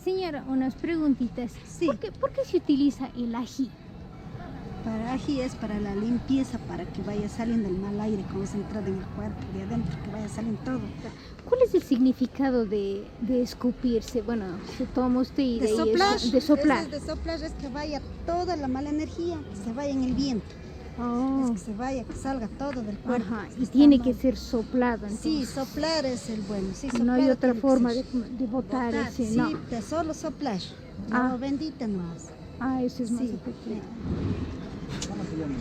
Señora, unas preguntitas. Sí. ¿Por qué se utiliza el ají? Para ají es para la limpieza, para que vaya saliendo el mal aire concentrado en el cuerpo de adentro, que vaya saliendo todo. ¿Cuál es el significado de escupirse? Bueno, se toma usted y De de ahí soplar. de soplar. De soplar es que vaya toda la mala energía, que se vaya en el viento. Oh, Es que se vaya, que salga todo del cuerpo. ajá, que y está tiene mal. que ser soplado, Sí, entonces. soplar es el bueno. Sí, No hay soplar otra tiene que forma ser. de botar Botar, ese, sí, no. de solo soplar. Ah. No, bendita nomás. Ah, eso es más Sí. efectivo. ¿Cómo se llama?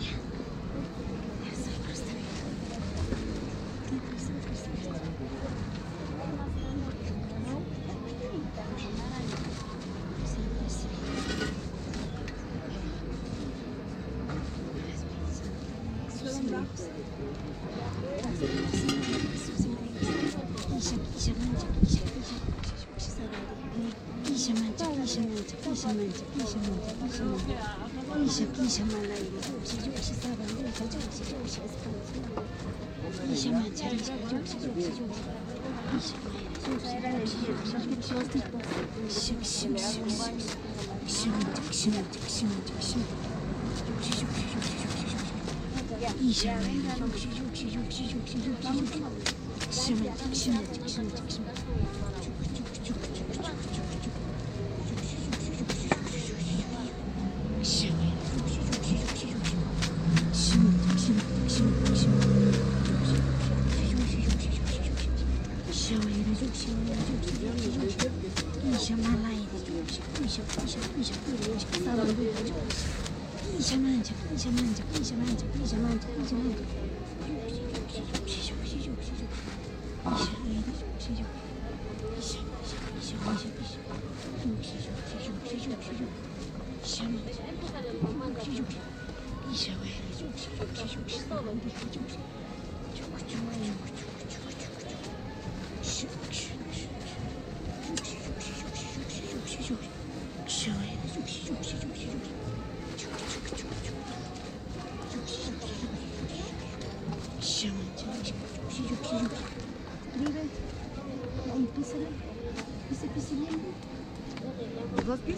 ¿Los dos pies?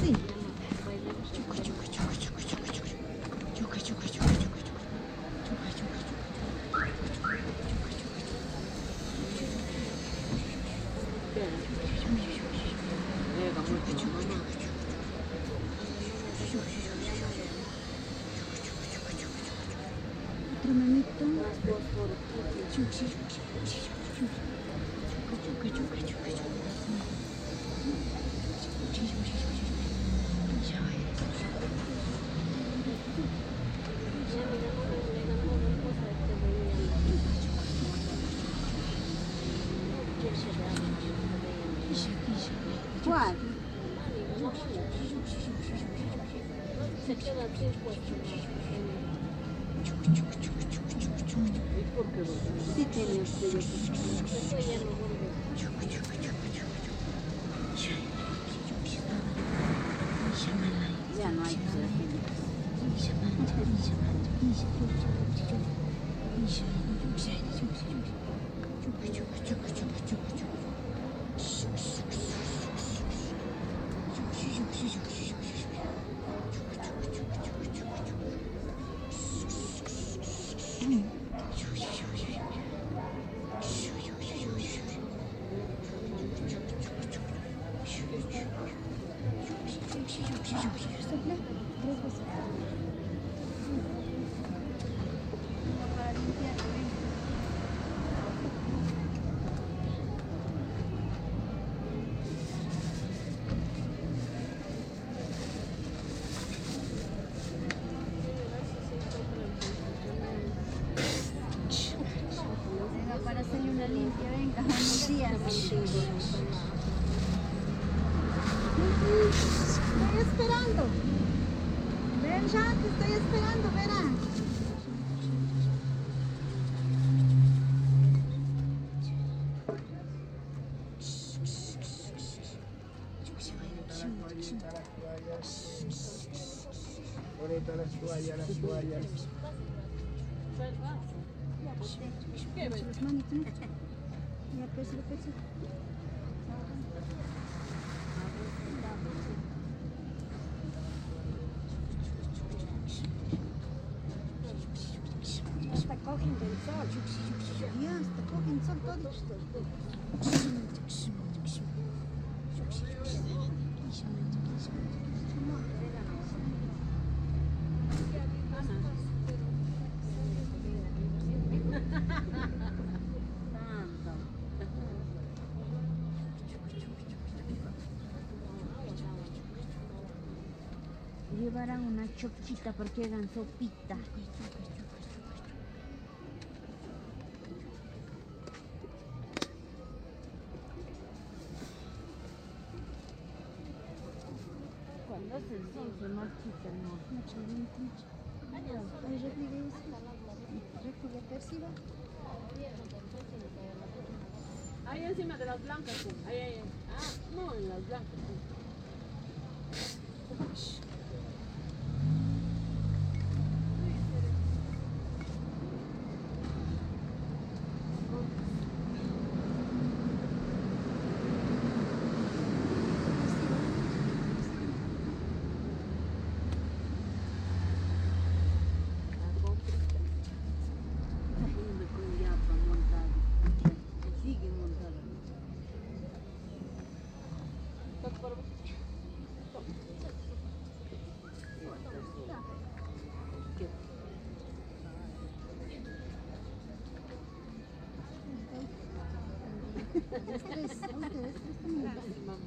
Sí. Otro manito. ¿Cuál? Sí tiene usted. Ya no hay para hacerle una limpia, venga, buenos días. Estoy esperando. Ven ya, te estoy esperando, verá. Bonita las toallas, las toallas. Las manitos. Ya, pues, lo pecho. sol. Ya, hasta cogen sol todos. Llevarán una chochita para que hagan sopita. Cuando hace el sol se marchita, ¿no? Mucho viento, mucho. Ahí repliegue eso. Recoge perciba. Ahí encima de las blancas, sí. Ahí, ahí. Ah, no, en las blancas, sí. La comprita. Yendo con yapa montado. Sigue montado. ¿Qué? Estrés, ustedes también. Vamos.